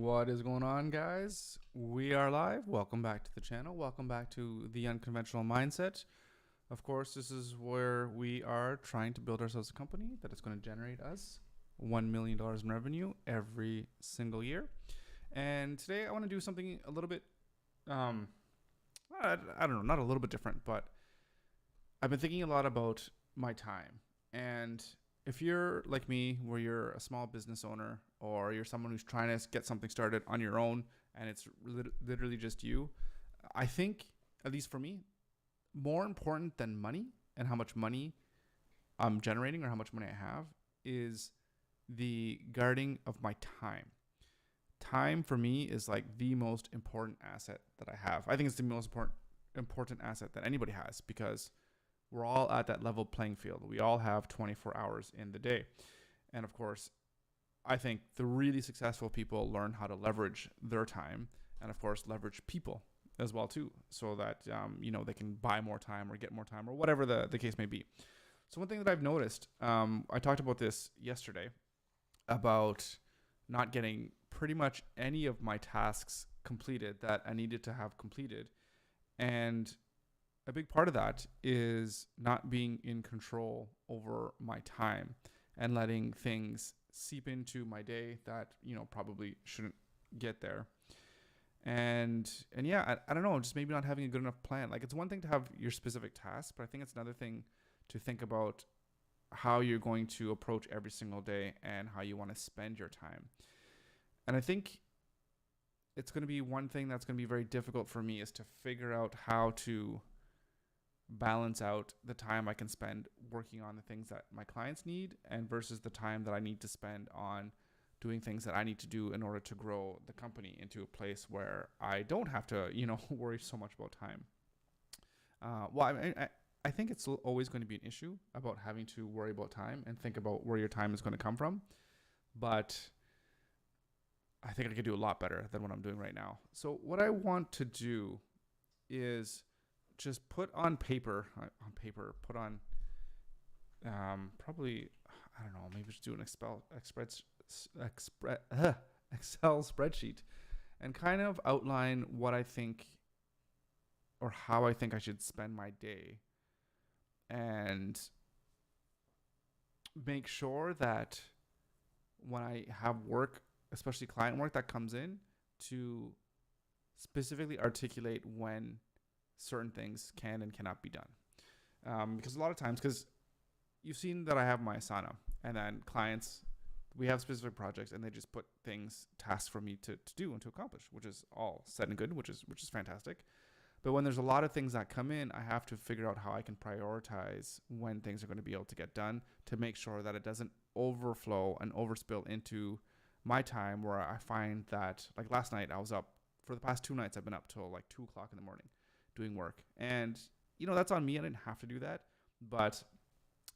What is going on, guys? We are live. Welcome back to the channel. Welcome back to the Unconventional Mindset. Of course, this is where we are trying to build ourselves a company that is going to generate us $1 million in revenue every single year. And today I want to do something a little bit, I don't know, not a little bit different, but I've been thinking a lot about my time. And if you're like me, where you're a small business owner or you're someone who's trying to get something started on your own and it's literally just you, I think, at least for me, more important than money and how much money I'm generating or how much money I have is the guarding of my time. Time for me is like the most important asset that I have. I think it's the most important asset that anybody has because we're all at that level playing field. We all have 24 hours in the day. And of course, I think the really successful people learn how to leverage their time and of course leverage people as well too, so that they can buy more time or get more time or whatever the case may be. So one thing that I've noticed, I talked about this yesterday about not getting pretty much any of my tasks completed that I needed to have completed. And a big part of that is not being in control over my time and letting things seep into my day that, probably shouldn't get there. And yeah, I don't know, just maybe not having a good enough plan. Like, it's one thing to have your specific task, but I think it's another thing to think about how you're going to approach every single day and how you want to spend your time. And I think it's going to be one thing that's going to be very difficult for me is to figure out how to balance out the time I can spend working on the things that my clients need and versus the time that I need to spend on doing things that I need to do in order to grow the company into a place where I don't have to, worry so much about time. I think it's always going to be an issue about having to worry about time and think about where your time is going to come from. But I think I could do a lot better than what I'm doing right now. So what I want to do is just put on paper, probably, I don't know, maybe just do an Excel spreadsheet and kind of outline what I think or how I think I should spend my day and make sure that when I have work, especially client work that comes in, to specifically articulate when certain things can and cannot be done. Because a lot of times, because you've seen that I have my Asana and then clients, we have specific projects and they just put tasks for me to do and to accomplish, which is all said and good, which is fantastic. But when there's a lot of things that come in, I have to figure out how I can prioritize when things are going to be able to get done to make sure that it doesn't overflow and overspill into my time, where I find that, like last night, I was up for the past 2 nights. I've been up till like 2 o'clock in the morning doing work. And, that's on me. I didn't have to do that. But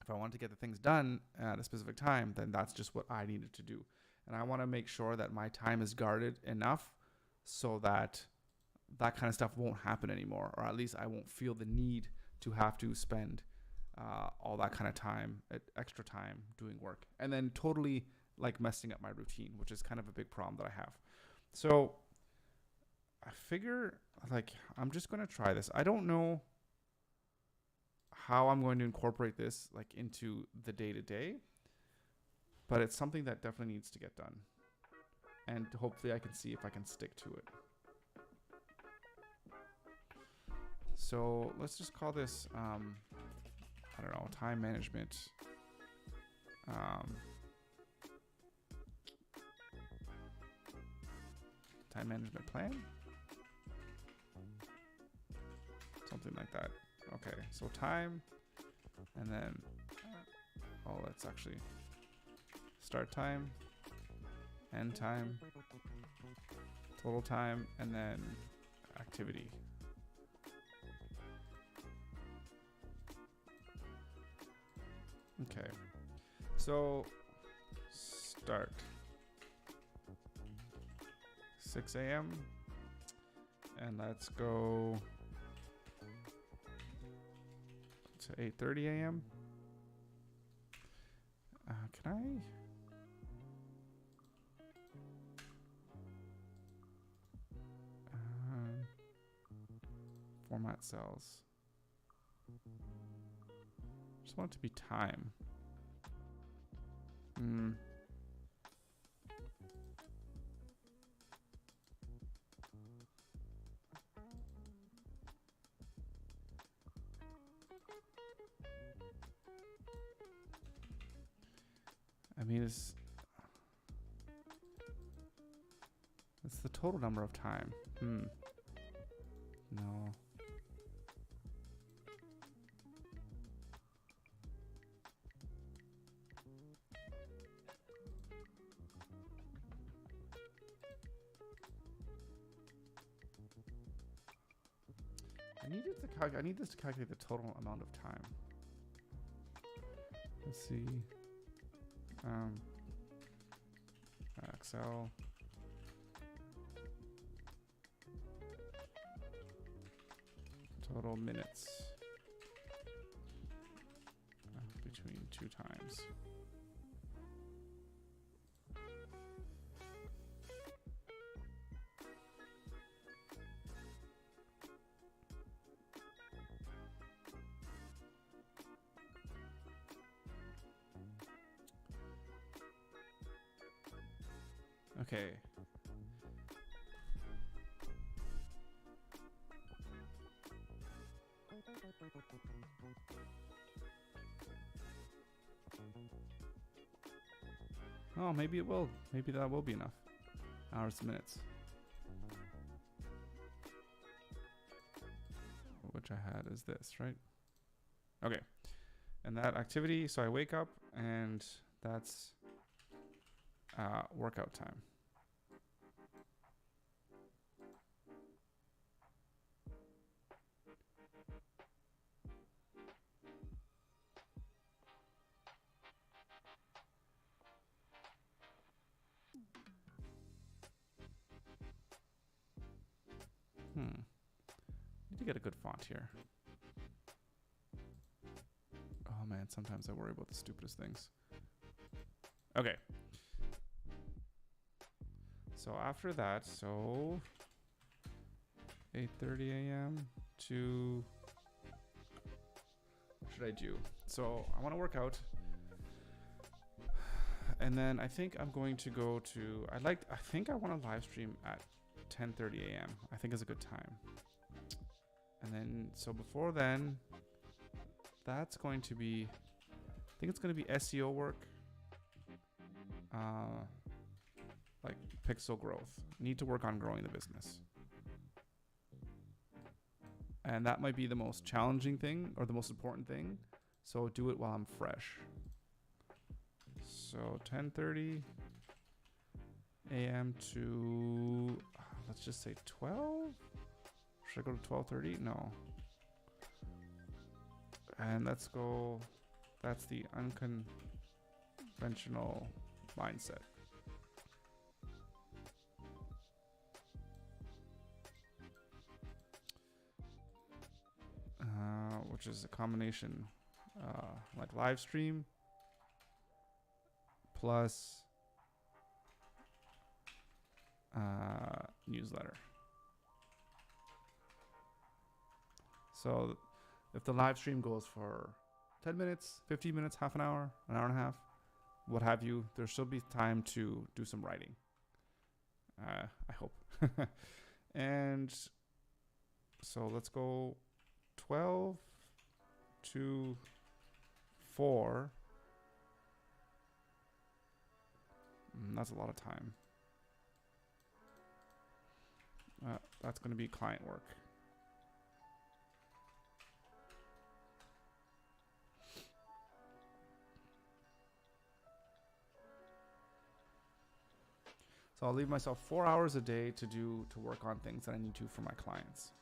if I wanted to get the things done at a specific time, then that's just what I needed to do. And I want to make sure that my time is guarded enough so that that kind of stuff won't happen anymore, or at least I won't feel the need to have to spend all that kind of time, extra time doing work, and then totally like messing up my routine, which is kind of a big problem that I have. So I figure like I'm just going to try this. I don't know how I'm going to incorporate this like into the day-to-day, but it's something that definitely needs to get done. And hopefully I can see if I can stick to it. So let's just call this, I don't know, time management. Time management plan? Something like that. Okay, so time, and then, let's actually start time, end time, total time, and then activity. Okay, so start 6 a.m. and let's go to 8:30 a.m. Can I format cells. Just want it to be time. I mean, it's the total number of time. No. I need this to calculate the total amount of time. Let's see. Excel. Total minutes between 2 times. Okay. Oh, maybe it will. Maybe that will be enough. Hours to minutes. Which I had is this, right? Okay. And that activity, so I wake up and that's workout time. Need to get a good font here. Oh man, sometimes I worry about the stupidest things. Okay. So after that, so 8:30 a.m. to, what should I do? So I want to work out. And then I think I'm going to go to, I think I want to live stream at 10:30 a.m. I think is a good time. And then, so before then, that's going to be, I think it's going to be SEO work. Like pixel growth. Need to work on growing the business. And that might be the most challenging thing or the most important thing. So do it while I'm fresh. So 10:30 a.m. to, let's just say 12? Should I go to 12:30? No. And let's go, that's the unconventional mindset. Which is a combination like live stream plus newsletter. So if the live stream goes for 10 minutes, 15 minutes, half an hour and a half, what have you, there should be time to do some writing. I hope. And so let's go 12 to 4. That's a lot of time. That's going to be client work. So I'll leave myself 4 hours a day to work on things that I need to for my clients.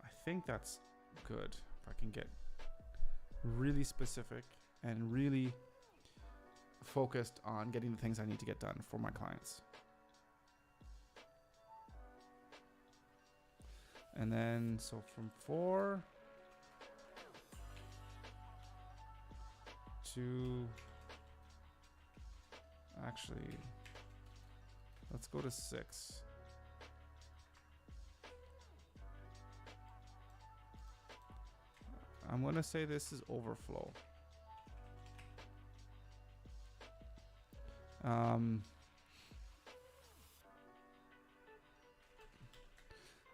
I think that's good. If I can get really specific and really focused on getting the things I need to get done for my clients. And then, so from 4 to, actually, let's go to 6. I'm going to say this is overflow.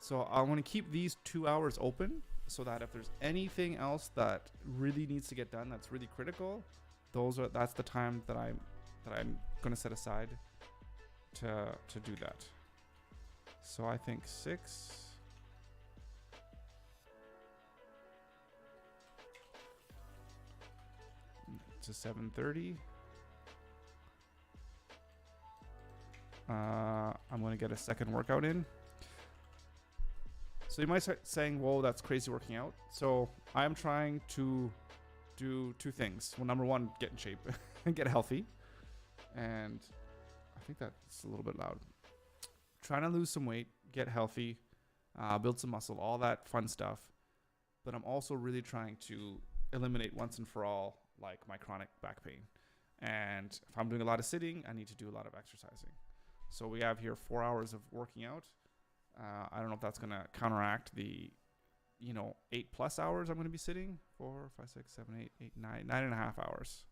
So I want to keep these 2 hours open so that if there's anything else that really needs to get done that's really critical, that's the time that I'm going to set aside to do that. So I think 6 to 7:30. I'm going to get a second workout in. So you might start saying, whoa, that's crazy working out. So I'm trying to do 2 things. Well, number 1, get in shape and get healthy. And I think that's a little bit loud. Trying to lose some weight, get healthy, build some muscle, all that fun stuff. But I'm also really trying to eliminate once and for all, like my chronic back pain. And if I'm doing a lot of sitting, I need to do a lot of exercising. So we have here 4 hours of working out. I don't know if that's going to counteract the, 8+ hours I'm going to be sitting. 4, 5, 6, 7, 8, 8, 9, 9.5 hours.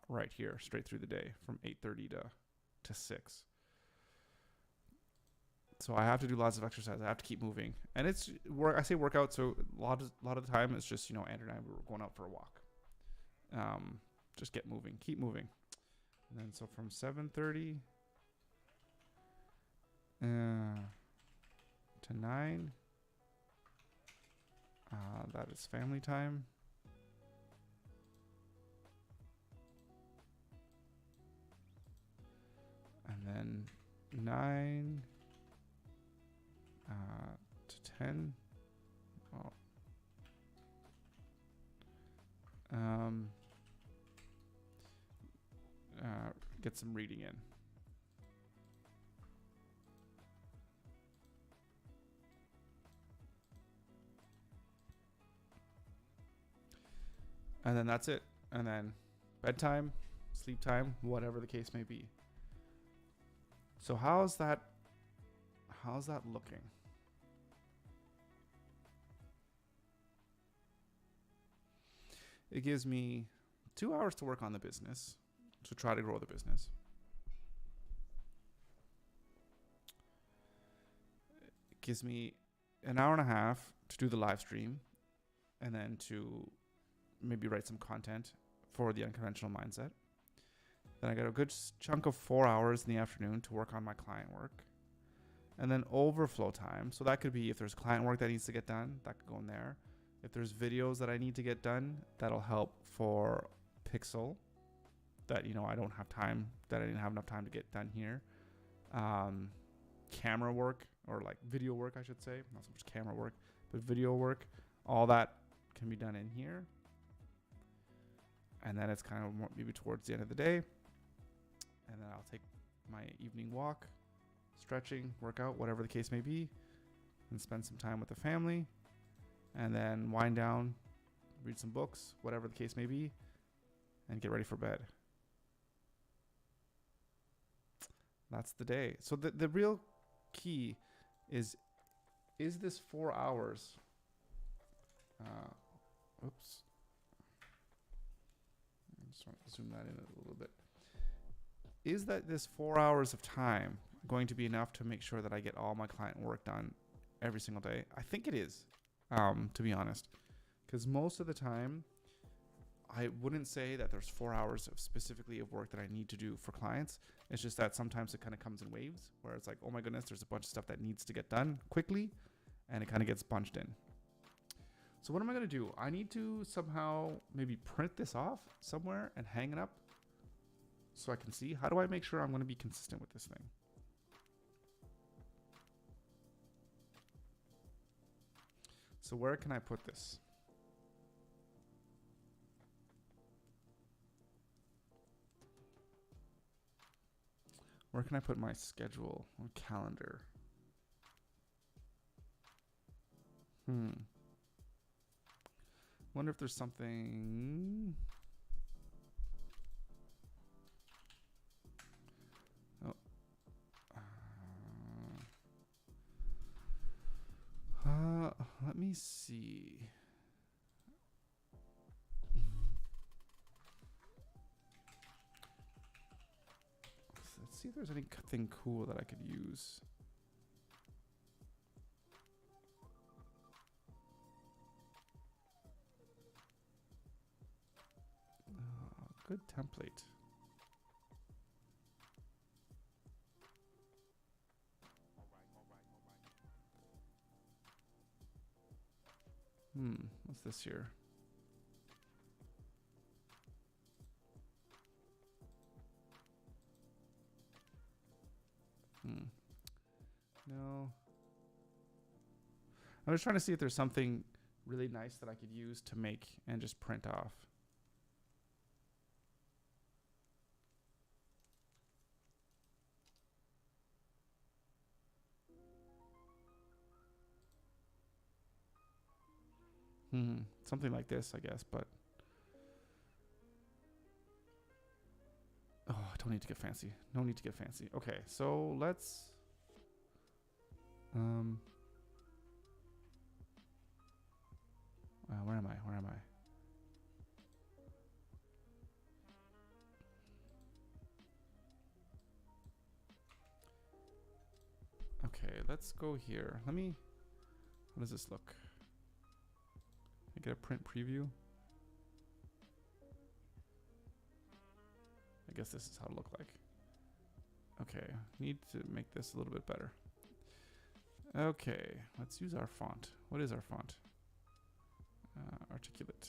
Right here, straight through the day from 8:30 to 6. So I have to do lots of exercise. I have to keep moving, and it's work. I say workout, so a lot of the time it's just Andrew and I were going out for a walk. Just get moving, keep moving, and then so from 7:30 to 9, that is family time. And then 9 to 10. Well, get some reading in. And then that's it. And then bedtime, sleep time, whatever the case may be. So how's that looking? It gives me 2 hours to work on the business, to try to grow the business. It gives me an hour and a half to do the live stream, and then to maybe write some content for the Unconventional Mindset. Then I got a good chunk of 4 hours in the afternoon to work on my client work. And then overflow time. So that could be if there's client work that needs to get done, that could go in there. If there's videos that I need to get done, that'll help for Pixel that, I don't have time, that I didn't have enough time to get done here. Camera work, or like video work, I should say. Not so much camera work, but video work. All that can be done in here. And then it's kind of more, maybe towards the end of the day. And then I'll take my evening walk, stretching, workout, whatever the case may be, and spend some time with the family. And then wind down, read some books, whatever the case may be, and get ready for bed. That's the day. So the real key is this 4 hours? Oops. I just want to zoom that in a little bit. Is that this 4 hours of time going to be enough to make sure that I get all my client work done every single day? I think it is, to be honest. Because most of the time, I wouldn't say that there's 4 hours of specifically of work that I need to do for clients. It's just that sometimes it kind of comes in waves where it's like, oh my goodness, there's a bunch of stuff that needs to get done quickly, and it kind of gets bunched in. So what am I going to do? I need to somehow maybe print this off somewhere and hang it up so I can see. How do I make sure I'm going to be consistent with this thing? So where can I put this? Where can I put my schedule or calendar? Wonder if there's something. Oh. Let me see. see if there's anything cool that I could use. Good template. What's this here? No. I'm just trying to see if there's something really nice that I could use to make and just print off. Something like this, I guess, but oh, I don't need to get fancy. No need to get fancy. Okay, so let's where am I? Where am I? Okay, let's go here. Let me, how does this look? Can I get a print preview? I guess this is how it look like. Okay, need to make this a little bit better. Okay, let's use our font. What is our font? Articulate.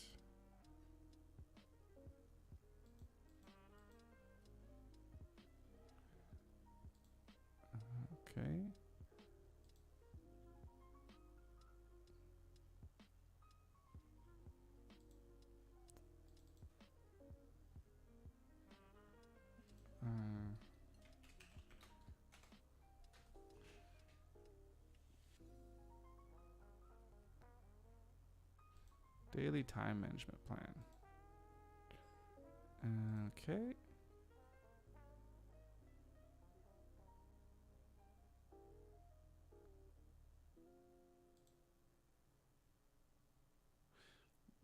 Okay. Daily time management plan. Okay.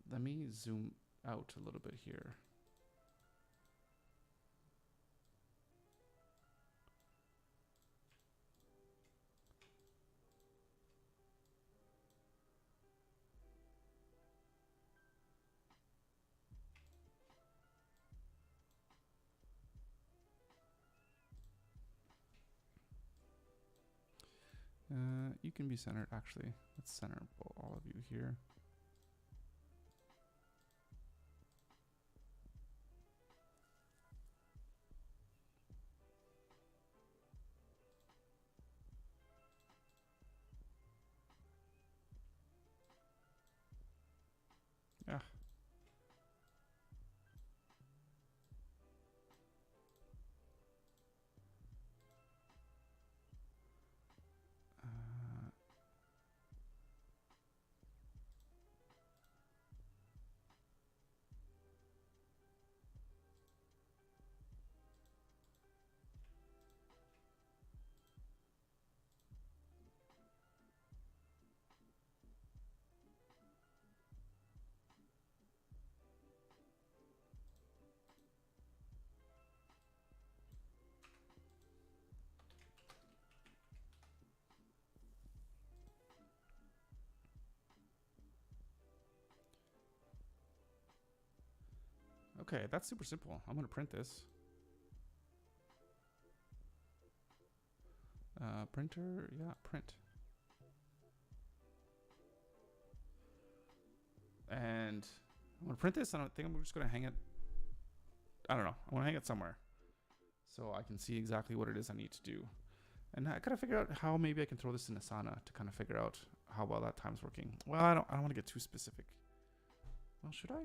Let me zoom out a little bit here. You can be centered, actually. Let's center all of you here. Yeah. Okay, that's super simple. I'm going to print this. Printer, yeah, print. And I'm going to print this. I don't think I'm just going to hang it. I don't know. I want to hang it somewhere so I can see exactly what it is I need to do. And I gotta figure out how maybe I can throw this in Asana to kind of figure out how well that time's working. Well, I don't want to get too specific. Well, should I?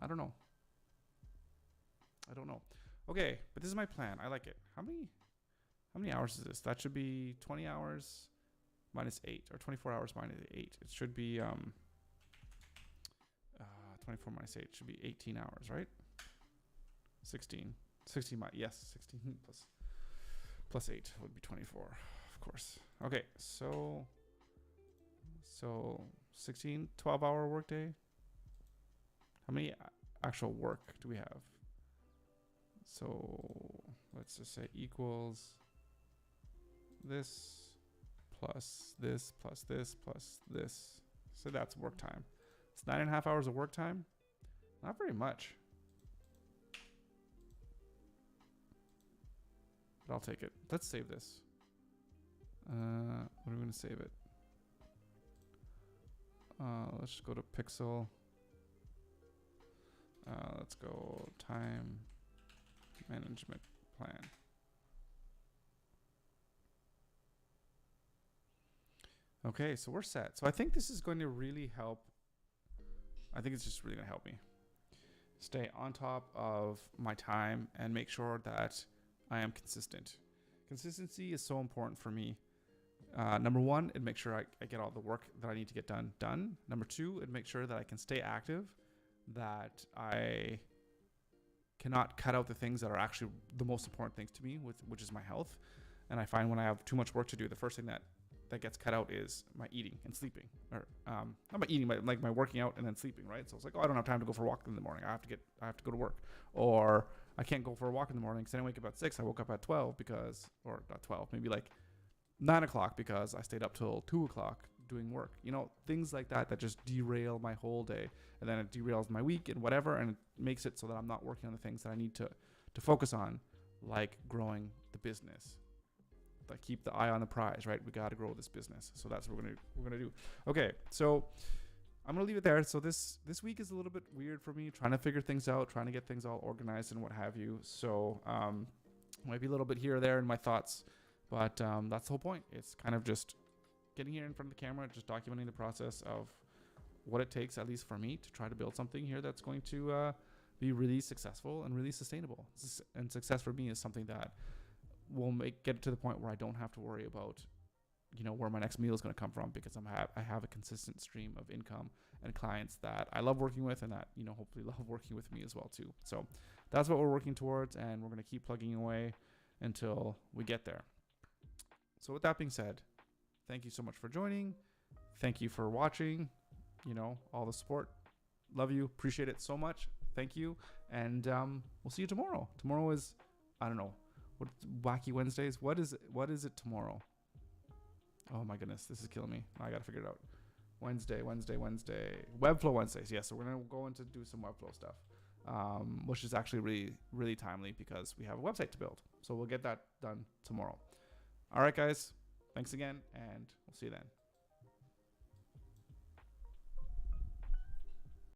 I don't know. I don't know. Okay, but this is my plan. I like it. How many hours is this? That should be 20 hours minus 8, or 24 hours minus 8. It should be 24 minus 8 should be 18 hours, right? 16. 16 yes, 16 plus 8 would be 24, of course. Okay, so 16, 12-hour workday. How many actual work do we have? So let's just say equals this plus this plus this plus this. So that's work time. It's 9.5 hours of work time. Not very much. But I'll take it. Let's save this. What are we going to save it? Let's just go to Pixel. Let's go time management plan. Okay, so we're set. So I think this is going to really help. I think it's just really going to help me stay on top of my time and make sure that I am consistent. Consistency is so important for me. Number one, it makes sure I get all the work that I need to get done. Number two, it makes sure that I can stay active, that I cannot cut out the things that are actually the most important things to me, which is my health. And I find when I have too much work to do, the first thing that gets cut out is my eating and sleeping, or not my eating, but like my working out and then sleeping, right? So it's like, oh, I don't have time to go for a walk in the morning. I have to go to work, or I can't go for a walk in the morning because I didn't wake up at 6. I woke up at 12 because, or not 12, maybe like 9 o'clock because I stayed up till 2 o'clock doing work. You know, things like that just derail my whole day, and then it derails my week and whatever, and it makes it so that I'm not working on the things that I need to focus on, like growing the business. Like keep the eye on the prize, right? We got to grow this business. So that's what we're gonna do. Okay, so I'm gonna leave it there. So this week is a little bit weird for me, trying to figure things out, trying to get things all organized and what have you. So might be a little bit here or there in my thoughts, but that's the whole point. It's kind of just getting here in front of the camera, just documenting the process of what it takes, at least for me, to try to build something here that's going to be really successful and really sustainable. And success for me is something that will get it to the point where I don't have to worry about, you know, where my next meal is going to come from, because I have a consistent stream of income and clients that I love working with, and that, you know, hopefully love working with me as well too. So that's what we're working towards, and we're going to keep plugging away until we get there. So with that being said, thank you so much for joining. Thank you for watching, you know, all the support. Love you. Appreciate it so much. Thank you. And we'll see you tomorrow. Tomorrow is, I don't know, what Wacky Wednesdays? What is it tomorrow? Oh my goodness, this is killing me. I gotta figure it out. Wednesday. Webflow Wednesdays. Yes, so we're gonna go into do some Webflow stuff, which is actually really, really timely because we have a website to build. So we'll get that done tomorrow. All right, guys. Thanks again, and we'll see you then.